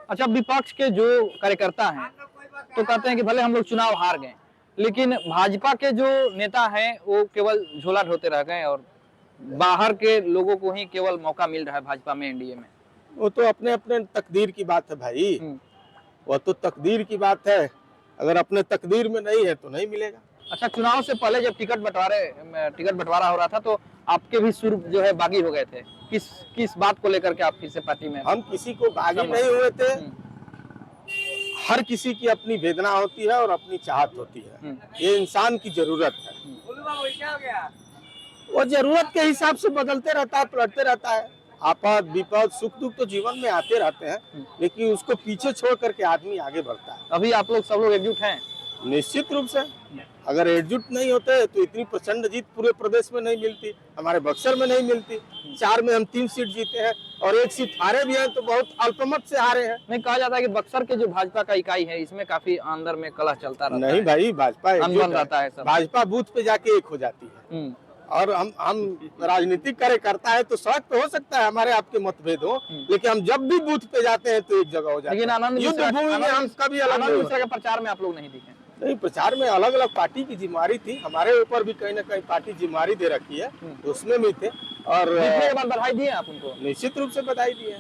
अच्छा, विपक्ष के जो कार्यकर्ता हैं तो कहते हैं कि भले हम लोग चुनाव हार गए, लेकिन भाजपा के जो नेता हैं वो केवल झोला ढोते रह गए और बाहर के लोगों को ही केवल मौका मिल रहा है भाजपा में, एनडीए में। वो तो अपने अपने तकदीर की बात है भाई। वो तो तकदीर की बात है, अगर अपने तकदीर में नहीं है तो नहीं मिलेगा। अच्छा, चुनाव से पहले जब टिकट बंटवारा हो रहा था तो आपके भी सुर जो है बागी हो गए थे। किस बात को लेकर के आप फिर से पार्टी में? हम किसी को बागी नहीं हुए थे। हर किसी की अपनी वेदना होती है और अपनी चाहत होती है। ये इंसान की जरूरत है। वो जरूरत के हिसाब से बदलते रहता है, पलटते रहता है। आपात विपद सुख दुख तो जीवन में आते रहते हैं, लेकिन उसको पीछे छोड़ करके आदमी आगे बढ़ता है। अभी आप लोग सब लोग एकजुट हैं? निश्चित रूप से। अगर एकजुट नहीं होते तो इतनी प्रचंड जीत पूरे प्रदेश में नहीं मिलती, हमारे बक्सर में नहीं मिलती। 4 में हम 3 सीट जीते हैं और 1 सीट हारे भी हैं, तो बहुत अल्पमत से हारे हैं। नहीं, कहा जाता है कि बक्सर के जो भाजपा का इकाई है इसमें काफी अंदर में कलह चलता रहता है। नहीं भाई, भाजपा अनबन रहता है सब। भाजपा बूथ पे जाके एक हो जाती है। और हम राजनीतिक कार्यकर्ता है तो सड़क पे हो सकता है हमारे आपके मतभेद हो, लेकिन हम जब भी बूथ पे जाते हैं तो एक जगह हो जाते हैं। लेकिन आनंद युद्ध भूमि में हम कभी अलग नहीं मिश्रा के प्रचार में आप लोग नहीं दिखे? नहीं, प्रचार में अलग अलग पार्टी की जिम्मेदारी थी, हमारे ऊपर भी कहीं ना कहीं पार्टी जिम्मेदारी दे रखी है, उसमें भी थे। और बधाई दिए आप उनको? निश्चित रूप से बधाई दी है।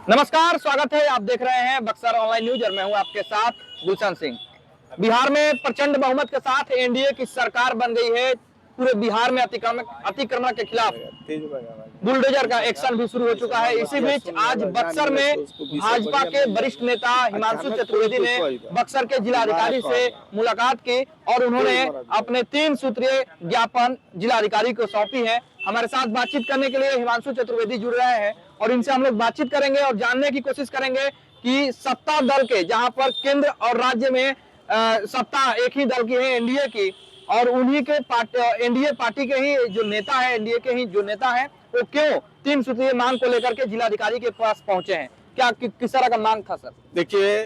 नमस्कार, स्वागत है, आप देख रहे हैं बक्सर ऑनलाइन न्यूज और मैं हूं आपके साथ गुलशन सिंह। बिहार में प्रचंड बहुमत के साथ एनडीए की सरकार बन गई है। पूरे बिहार में अतिक्रमण के खिलाफ बुलडोजर का एक्शन भी शुरू हो चुका है। इसी बीच आज बक्सर में भाजपा के वरिष्ठ नेता हिमांशु चतुर्वेदी ने बक्सर के जिलाधिकारी से मुलाकात की और उन्होंने अपने 3 सूत्रीय ज्ञापन जिलाधिकारी को सौंपी है। हमारे साथ बातचीत करने के लिए हिमांशु चतुर्वेदी जुड़ रहे हैं और इनसे हम लोग बातचीत करेंगे और जानने की कोशिश करेंगे कि सत्ता दल के, जहां पर केंद्र और राज्य में सत्ता एक ही दल की है, एनडीए की, और उन्हीं के एनडीए पार्टी के ही जो नेता है, एनडीए के ही जो नेता है, वो क्यों 3 सूत्रीय मांग को लेकर के जिलाधिकारी के पास पहुंचे हैं? क्या किस तरह का मांग था सर? देखिए,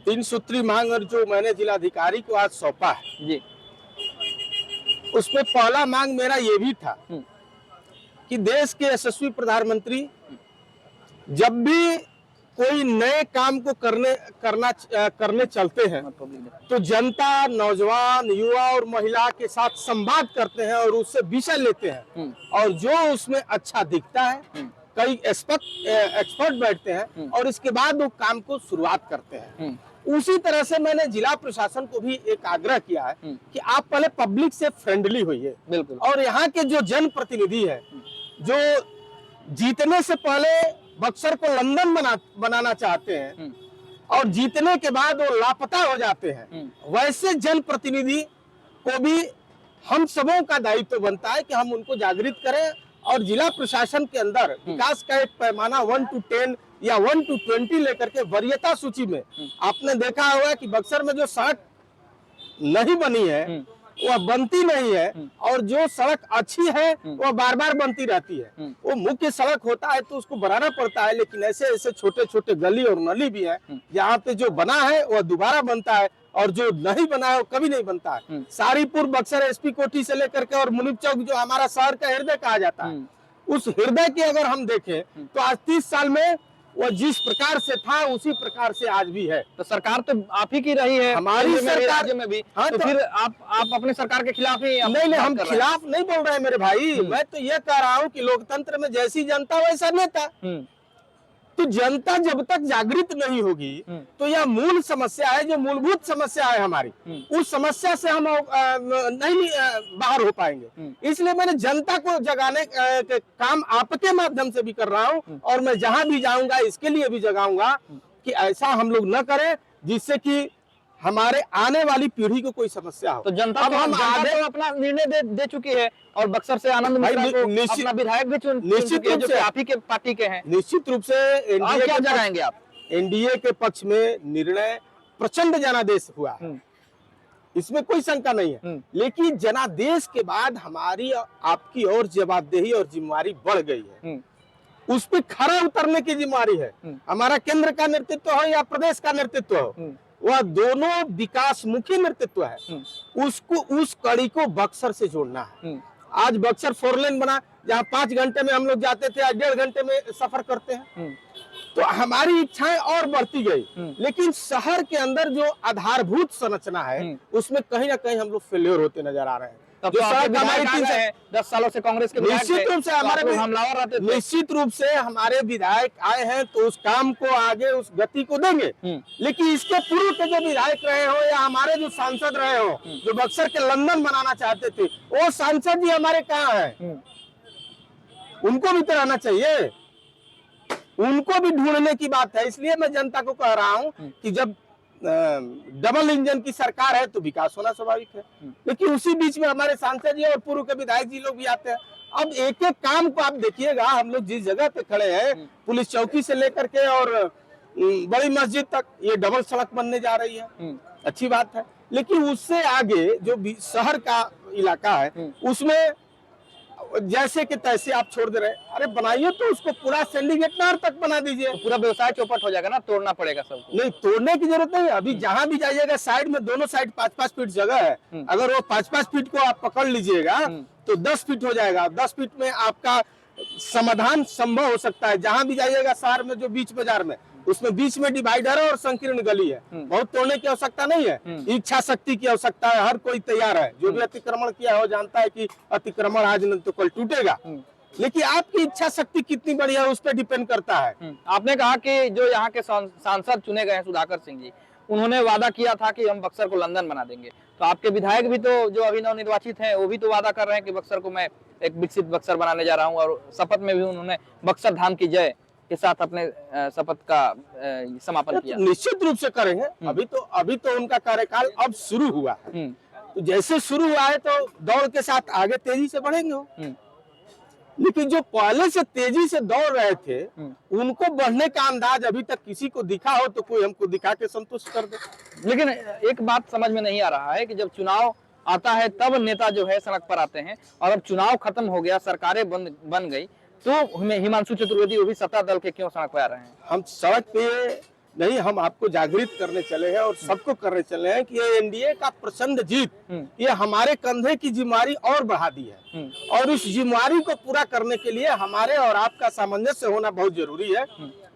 3 सूत्रीय मांग और जो मैंने जिलाधिकारी को आज सौंपा है जी, उसमें पहला मांग मेरा ये भी था कि देश के यशस्वी प्रधानमंत्री जब भी कोई नए काम को करने चलते हैं तो जनता, नौजवान, युवा और महिला के साथ संवाद करते हैं और उससे विषय लेते हैं और जो उसमें अच्छा दिखता है कई एक्सपर्ट बैठते हैं और इसके बाद वो काम को शुरुआत करते हैं। उसी तरह से मैंने जिला प्रशासन को भी एक आग्रह किया है कि आप पहले पब्लिक से फ्रेंडली होइए। बिल्कुल। और यहाँ के जो जनप्रतिनिधि है, जो जीतने से पहले बक्सर को लंदन बनाना चाहते हैं और जीतने के बाद वो लापता हो जाते हैं, वैसे जनप्रतिनिधि को भी हम सबों का दायित्व बनता है कि हम उनको जागृत करें और जिला प्रशासन के अंदर विकास का एक पैमाना 1 to 10 या 1 to 20 लेकर के वरीयता सूची में आपने देखा होगा कि बक्सर में जो सड़क नहीं बनी है वह बनती नहीं है और जो सड़क अच्छी है वह बार बार बनती रहती है। वो मुख्य सड़क होता है तो उसको बनाना पड़ता है, लेकिन ऐसे ऐसे छोटे छोटे गली और नली भी है जहाँ पे जो बना है वह दोबारा बनता है और जो नहीं बना है वो कभी नहीं बनता है। सारीपुर, बक्सर एसपी कोठी से लेकर के और मुनीप चौक जो हमारा शहर का हृदय कहा जाता है, उस हृदय की अगर हम देखें तो आज 30 साल में वो जिस प्रकार से था उसी प्रकार से आज भी है। तो सरकार तो आप ही की रही है, हमारी सरकार में भी। हाँ, तो फिर आप अपने सरकार के खिलाफ ही? नहीं, हम खिलाफ नहीं बोल रहे हैं मेरे भाई। मैं तो ये कह रहा हूँ कि लोकतंत्र में जैसी जनता वैसा नेता। तो जनता जब तक जागृत नहीं होगी तो यह मूल समस्या है, जो मूलभूत समस्या है हमारी, उस समस्या से हम नहीं बाहर हो पाएंगे। इसलिए मैंने जनता को जगाने के काम आपके माध्यम से भी कर रहा हूं और मैं जहां भी जाऊंगा इसके लिए भी जगाऊंगा कि ऐसा हम लोग न करें जिससे कि हमारे आने वाली पीढ़ी को कोई समस्या हो। तो जनता अब हम आगे तो अपना निर्णय दे चुकी है और बक्सर से आनंद मिश्रा को अपना विधायक भी निश्चित रूप से आप ही के पार्टी के हैं। निश्चित रूप से एनडीए क्या जगाएंगे आप? एनडीए के पक्ष में निर्णय प्रचंड जनादेश हुआ है, इसमें कोई शंका नहीं है, लेकिन जनादेश के बाद हमारी आपकी और जवाबदेही और जिम्मेवारी बढ़ गई है। उस पर खरा उतरने की जिम्मेवारी है। हमारा केंद्र का नेतृत्व हो या प्रदेश का नेतृत्व हो, वह दोनों विकासमुखी नेतृत्व है, उसको उस कड़ी को बक्सर से जोड़ना है। आज बक्सर 4 लेन बना, जहाँ 5 घंटे में हम लोग जाते थे, आज 1.5 घंटे में सफर करते हैं। तो हमारी इच्छाएं और बढ़ती गई, लेकिन शहर के अंदर जो आधारभूत संरचना है उसमें कहीं ना कहीं हम लोग फेल्योर होते नजर आ रहे हैं। तब जो तो आपके सड़क हमारी विधायक आ गए हैं, 10 सालों से कांग्रेस के विधायक निश्चित थे, रूप से तो हमारे आप लोग हमलावर रहते थे। निश्चित रूप से हमारे विधायक आए हैं तो उस काम को आगे उस गति को देंगे, लेकिन इसके पूर्व के जो विधायक रहे हो या हमारे जो सांसद रहे हो जो बक्सर के लंदन बनाना चाहते थे, वो सांसद जी हमारे कहाँ हैं? उनको भी तो रहना चाहिए, उनको भी ढूंढने की बात है। इसलिए मैं जनता को कह रहा हूं कि जब डबल इंजन की सरकार है तो विकास होना स्वाभाविक है, लेकिन उसी बीच में हमारे सांसद जी और पूर्व के विधायक जी लोग भी आते हैं। अब एक एक काम को आप देखिएगा, हम लोग जिस जगह पे खड़े हैं, पुलिस चौकी से लेकर के और बड़ी मस्जिद तक ये डबल सड़क बनने जा रही है, अच्छी बात है। लेकिन उससे आगे जो शहर का इलाका है उसमें जैसे कि तैसे आप छोड़ दे रहे हैं। अरे बनाइए तो उसको पूरा सिंडिकेट नहर तक बना दीजिए, तो पूरा व्यवसाय चौपट हो जाएगा ना, तोड़ना पड़ेगा सब। नहीं, तोड़ने की जरूरत नहीं। अभी जहां भी जाइएगा साइड में दोनों साइड 5-5 फीट जगह है, अगर वो 5-5 फीट को आप पकड़ लीजिएगा तो 10 फीट हो जाएगा। 10 फीट में आपका समाधान संभव हो सकता है। जहां भी जाइएगा शहर में जो बीच बाजार में, उसमें बीच में डिवाइडर है और संकीर्ण गली है, बहुत तोड़ने की आवश्यकता नहीं है, इच्छा शक्ति की आवश्यकता है। हर कोई तैयार है, जो भी अतिक्रमण किया है वो जानता है कि अतिक्रमण आज नहीं तो कल टूटेगा, लेकिन आपकी इच्छा शक्ति कितनी बड़ी है उस पर डिपेंड करता है। आपने कहा कि जो यहाँ के सांसद चुने गए हैं सुधाकर सिंह जी, उन्होंने वादा किया था कि हम बक्सर को लंदन बना देंगे, तो आपके विधायक भी तो जो अभी नवनिर्वाचित हैं वो भी तो वादा कर रहे हैं कि बक्सर को मैं एक विकसित बक्सर बनाने जा रहा हूँ, और शपथ में भी उन्होंने बक्सर धाम की जय के साथ अपने शपथ का समापन किया। निश्चित रूप से करेंगे। अभी तो उनका कार्यकाल अब शुरू हुआ है, तो जैसे शुरू हुआ है तो दौड़ के साथ आगे तेजी से बढ़ेंगे वो। लेकिन जो पहले से तेजी से दौड़ रहे थे उनको बढ़ने का अंदाज अभी तक किसी को दिखा हो तो कोई हमको दिखा के संतुष्ट कर दे। लेकिन एक बात समझ में नहीं आ रहा है कि जब चुनाव आता है तब नेता जो है सड़क पर आते हैं, और अब चुनाव खत्म हो गया, सरकारें बन गई, तो हिमांशु चतुर्वेदी वो भी सत्ता दल के क्यों सड़क पे आ रहे हैं? हम सड़क पे नहीं, हम आपको जागृत करने चले हैं और सबको करने चले हैं कि ये एनडीए का प्रचंड जीत ये हमारे कंधे की जिम्मेवारी और बढ़ा दी है, और इस जिम्मेवारी को पूरा करने के लिए हमारे और आपका सामंजस्य होना बहुत जरूरी है।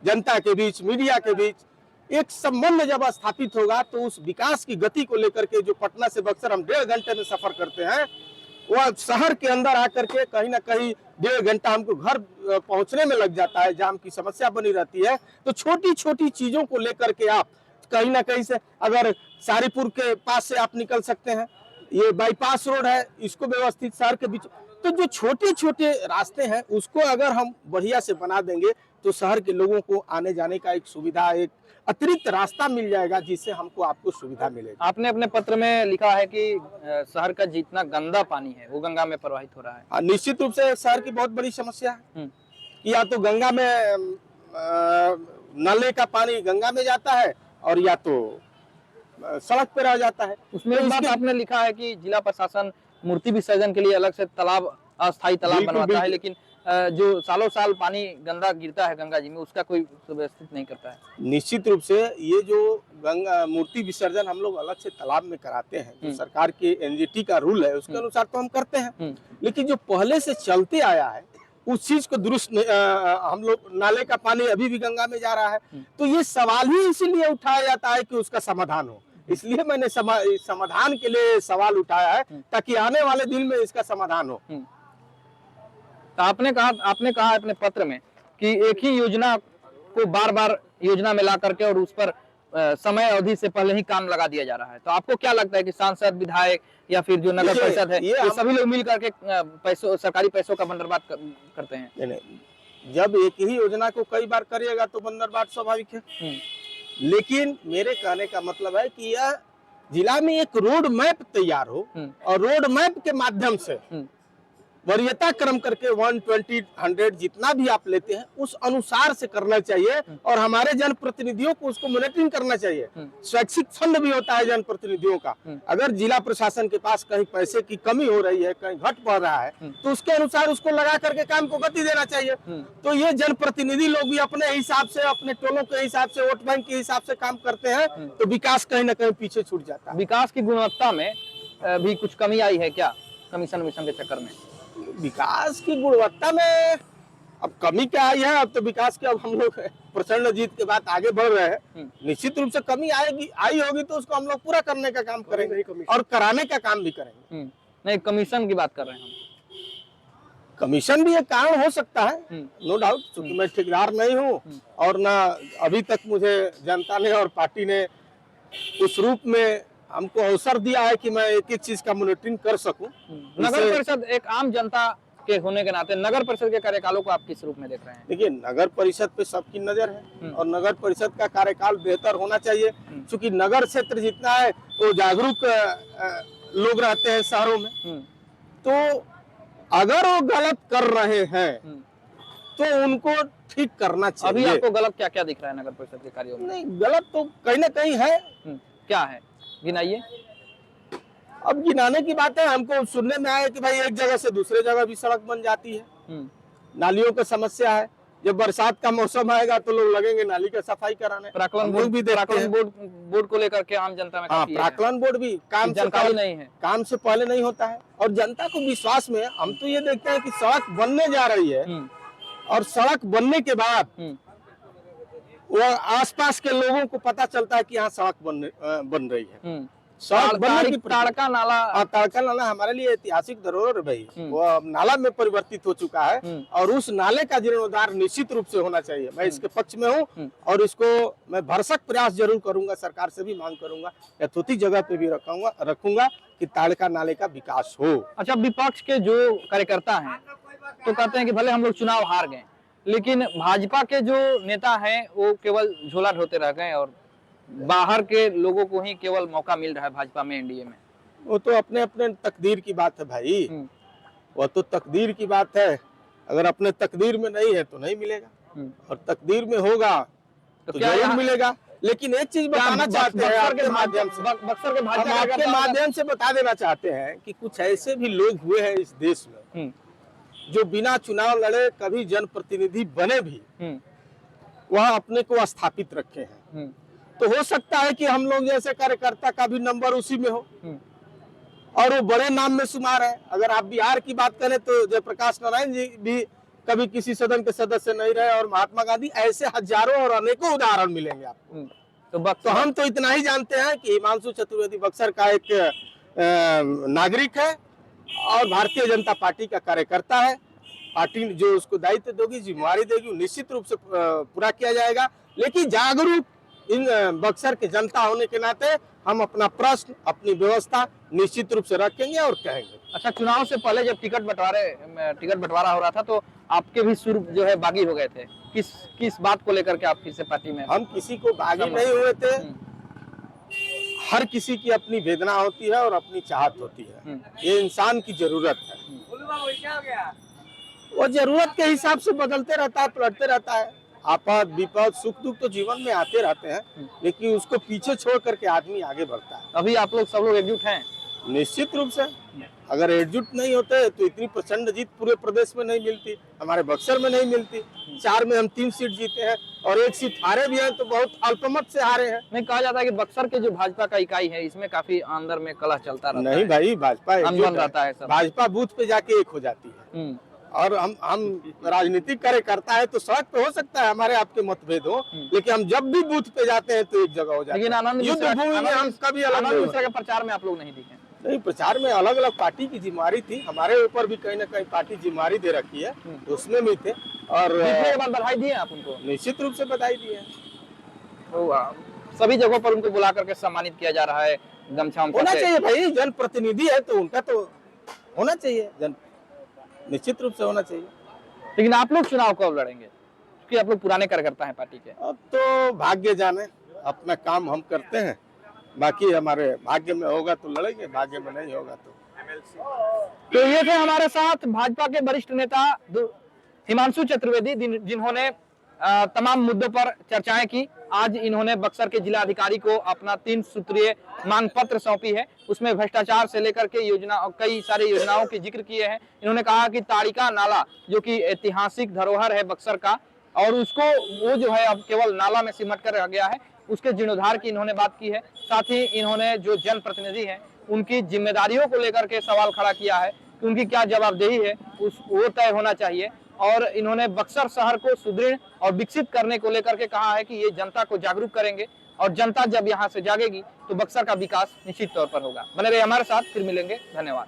जनता के बीच, मीडिया के बीच एक संबंध जब स्थापित होगा तो उस विकास की गति को लेकर के, जो पटना से बक्सर हम 1.5 घंटे में सफर करते हैं, वह शहर के अंदर आकर के कहीं ना कहीं 1.5 घंटा हमको घर पहुंचने में लग जाता है, जाम की समस्या बनी रहती है। तो छोटी छोटी चीजों को लेकर के आप कहीं ना कहीं से, अगर सारीपुर के पास से आप निकल सकते हैं, ये बाईपास रोड है, इसको व्यवस्थित शहर के बीच, तो जो छोटे छोटे रास्ते हैं उसको अगर हम बढ़िया से बना देंगे तो शहर के लोगों को आने जाने का एक सुविधा, एक अतिरिक्त रास्ता मिल जाएगा, जिससे हमको आपको सुविधा मिलेगी। आपने अपने पत्र में लिखा है कि शहर का जितना गंदा पानी है वो गंगा में प्रवाहित हो रहा है। निश्चित रूप से शहर की बहुत बड़ी समस्या है, या तो गंगा में नाले का पानी गंगा में जाता है और या तो सड़क पे रह जाता है। उसमें एक बात आपने लिखा है कि जिला प्रशासन मूर्ति विसर्जन के लिए अलग से तालाब, अस्थायी तालाब बनवाता है, लेकिन जो सालों साल पानी गंदा गिरता है गंगा जी में उसका कोई सुव्यवस्थित नहीं करता है। निश्चित रूप से ये जो गंगा मूर्ति विसर्जन हम लोग अलग से तालाब में कराते हैं, जो सरकार के एनजीटी का रूल है उसके अनुसार तो हम करते हैं, लेकिन जो पहले से चलते आया है उस चीज को दुरुस्त हम लोग, नाले का पानी अभी भी गंगा में जा रहा है, तो ये सवाल ही इसीलिए उठाया जाता है कि उसका समाधान हो। इसलिए मैंने समाधान के लिए सवाल उठाया है, ताकि आने वाले दिन में इसका समाधान हो। तो आपने कहा अपने पत्र में कि एक ही योजना को बार बार योजना में ला करके और उस पर समय अवधि से पहले ही काम लगा दिया जा रहा है, तो आपको क्या लगता है कि सांसद, विधायक या फिर जो नगर परिषद है, ये सभी लोग मिल करके पैसों, सरकारी पैसों का बंदरबाट करते हैं? नहीं, जब एक ही योजना को कई बार करिएगा तो बंदरबाट स्वाभाविक है, लेकिन मेरे कहने का मतलब है कि यह जिला में एक रोड मैप तैयार हो और रोड मैप के माध्यम से वरीयता क्रम करके 120, 100 जितना भी आप लेते हैं उस अनुसार से करना चाहिए, और हमारे जनप्रतिनिधियों को उसको मॉनिटरिंग करना चाहिए। स्वैच्छिक फंड भी होता है जनप्रतिनिधियों का, अगर जिला प्रशासन के पास कहीं पैसे की कमी हो रही है, कहीं घट पड़ रहा है, तो उसके अनुसार उसको लगा करके काम को गति देना चाहिए। तो ये जनप्रतिनिधि लोग भी अपने हिसाब से, अपने टोलों के हिसाब से, वोट बैंक के हिसाब से काम करते हैं, तो विकास कहीं ना कहीं पीछे छूट जाता है। विकास की गुणवत्ता में भी कुछ कमी आई है क्या कमीशन के चक्कर में? विकास की गुणवत्ता में अब कमी क्या आई है? अब तो विकास के अब हम लोग प्रचंड जीत के बाद आगे बढ़ रहे हैं। निश्चित रूप से कमी आई होगी तो उसको हम लोग पूरा करने का काम करेंगे और कराने का काम भी करेंगे। नहीं, कमीशन की बात कर रहे हैं हम। कमीशन भी एक कारण हो सकता है, नो डाउट, क्योंकि मैं ठेकेदार नहीं हूँ और ना अभी तक मुझे जनता ने और पार्टी ने उस रूप में हमको अवसर दिया है कि मैं एक एक चीज का मॉनिटरिंग कर सकूं। नगर परिषद एक आम जनता के होने के नाते नगर परिषद के कार्यकालों को आप किस रूप में देख रहे हैं? देखिए, नगर परिषद पे सबकी नजर है और नगर परिषद का कार्यकाल बेहतर होना चाहिए, क्योंकि नगर क्षेत्र जितना है वो जागरूक लोग रहते हैं शहरों में। तो अगर वो गलत कर रहे हैं तो उनको ठीक करना चाहिए। अभी आपको गलत क्या क्या दिख रहा है नगर परिषद के कार्यों में? नहीं, गलत तो कहीं ना कहीं है। क्या है, गिनाइए। अब गिनाने की बात है, हमको सुनने में आया कि भाई एक जगह से दूसरे जगह भी सड़क बन जाती है। नालियों की समस्या है, जब बरसात का मौसम आएगा तो लोग लगेंगे नाली का सफाई कराने। प्राक्कलन बोर्ड को लेकर के आम जनता में काफी प्राक्कलन बोर्ड भी काम जानकारी नहीं है, काम से पहले नहीं होता है और जनता को विश्वास में हम तो ये देखते हैं कि सड़क बनने जा रही है और सड़क बनने के बाद वो आसपास के लोगों को पता चलता है कि यहाँ सड़क बन रही है। सड़क बनने की ताड़का नाला हमारे लिए ऐतिहासिक धरोहर है भाई। वो अब नाला में परिवर्तित हो चुका है और उस नाले का जीर्णोद्धार निश्चित रूप से होना चाहिए। मैं इसके पक्ष में हूँ और इसको मैं भरसक प्रयास जरूर करूंगा, सरकार से भी मांग करूंगा, यथोचित जगह पे भी रखूंगा कि ताड़का नाले का विकास हो। अच्छा, विपक्ष के जो कार्यकर्ता हैं तो कहते हैं कि भले हम लोग चुनाव हार गए, लेकिन भाजपा के जो नेता हैं वो केवल झोला ढोते रह गए और बाहर के लोगों को ही केवल मौका मिल रहा है भाजपा में, एनडीए में। वो तो अपने अपने तकदीर की बात है भाई, वो तो तकदीर की बात है। अगर अपने तकदीर में नहीं है तो नहीं मिलेगा और तकदीर में होगा तो जरूर मिलेगा। लेकिन एक चीज बताना चाहते हैं आपके माध्यम से, बक्सर के भाजपा आपके माध्यम से बता देना चाहते हैं कि कुछ ऐसे भी लोग हुए हैं इस देश में जो बिना चुनाव लड़े कभी जनप्रतिनिधि बने भी वह अपने को स्थापित रखे हैं। तो हो सकता है कि हम लोग जैसे कार्यकर्ता का भी नंबर उसी में हो और वो बड़े नाम में शुमार है। अगर आप बिहार की बात करें तो जयप्रकाश नारायण जी भी कभी किसी सदन के सदस्य नहीं रहे और महात्मा गांधी, ऐसे हजारों और अनेकों उदाहरण मिलेंगे आपको। तो हम तो इतना ही जानते हैं कि हिमांशु चतुर्वेदी बक्सर का एक नागरिक है और भारतीय जनता पार्टी का कार्यकर्ता है। पार्टी जो उसको दायित्व देगी, जिम्मेवारी देगी, निश्चित रूप से पूरा किया जाएगा। लेकिन जागरूक इन बक्सर के जनता होने के नाते हम अपना प्रश्न, अपनी व्यवस्था निश्चित रूप से रखेंगे और कहेंगे। अच्छा, चुनाव से पहले जब टिकट बंटवारा हो रहा था तो आपके भी सुर जो है बागी हो गए थे, किस बात को लेकर के आप फिर से पार्टी में? हम किसी को बागी नहीं हुए थे। हर किसी की अपनी वेदना होती है और अपनी चाहत होती है, ये इंसान की जरूरत है। वो जरूरत के हिसाब से बदलते रहता है, पलटते रहता है। आपात विपद सुख दुख तो जीवन में आते रहते हैं, लेकिन उसको पीछे छोड़ करके आदमी आगे बढ़ता है। अभी आप लोग सब लोग एकजुट हैं? निश्चित रूप से। अगर एकजुट नहीं होते तो इतनी प्रचंड जीत पूरे प्रदेश में नहीं मिलती, हमारे बक्सर में नहीं मिलती। 4 में हम 3 सीट जीते हैं और 1 सीट हारे भी हैं तो बहुत अल्पमत से हारे हैं। नहीं, कहा जाता है कि बक्सर के जो भाजपा का इकाई है इसमें काफी अंदर में कलह चलता रहता है। नहीं भाई, भाजपा अनबन रहता है सब। भाजपा बूथ पे जाके एक हो जाती है और हम राजनीतिक कार्यकर्ता है तो सड़क पे हो सकता है हमारे आपके मतभेद हो, लेकिन हम जब भी बूथ पे जाते हैं तो एक जगह हो जाते हैं। लेकिन युद्ध भूमि में हम कभी अलग नहीं दूसरे के प्रचार में आप लोग नहीं दिखे? नहीं, प्रचार में अलग अलग पार्टी की जिम्मेवारी थी, हमारे ऊपर भी कहीं ना कहीं पार्टी जिम्मेवारी दे रखी है, उसमें भी थे और बधाई दिए आप उनको? निश्चित रूप से बधाई दी है। सभी जगहों पर उनको बुला करके सम्मानित किया जा रहा है, गमछा होना चाहिए भाई, जनप्रतिनिधि है तो उनका तो होना चाहिए, निश्चित रूप से होना चाहिए। लेकिन आप लोग चुनाव कब लड़ेंगे, क्योंकि आप लोग पुराने कार्यकर्ता हैं पार्टी के? अब तो भाग्य जाने, अपना काम हम करते हैं, बाकी हमारे भाग्य में होगा तो लड़ेंगे, भाग्य में नहीं होगा तो ये थे हमारे साथ भाजपा के वरिष्ठ नेता हिमांशु चतुर्वेदी, जिन्होंने तमाम मुद्दों पर चर्चाएं की। आज इन्होंने बक्सर के जिलाधिकारी को अपना 3 सूत्रीय मांग पत्र सौंपी है, उसमें भ्रष्टाचार से लेकर के कई सारी योजनाओं के जिक्र किए हैं। इन्होंने कहा कि ताड़िका नाला जो कि ऐतिहासिक धरोहर है बक्सर का और उसको वो जो है अब केवल नाला में सिमट कर रह गया है, उसके जीर्णोद्धार की इन्होंने बात की है। साथ ही इन्होंने जो जनप्रतिनिधि हैं उनकी जिम्मेदारियों को लेकर के सवाल खड़ा किया है। कि उनकी क्या जवाबदेही है वो तय होना चाहिए। और इन्होंने बक्सर शहर को सुदृढ़ और विकसित करने को लेकर के कहा है कि ये जनता को जागरूक करेंगे और जनता जब यहाँ से जागेगी तो बक्सर का विकास निश्चित तौर पर होगा। बने रहिए हमारे साथ, फिर मिलेंगे। धन्यवाद।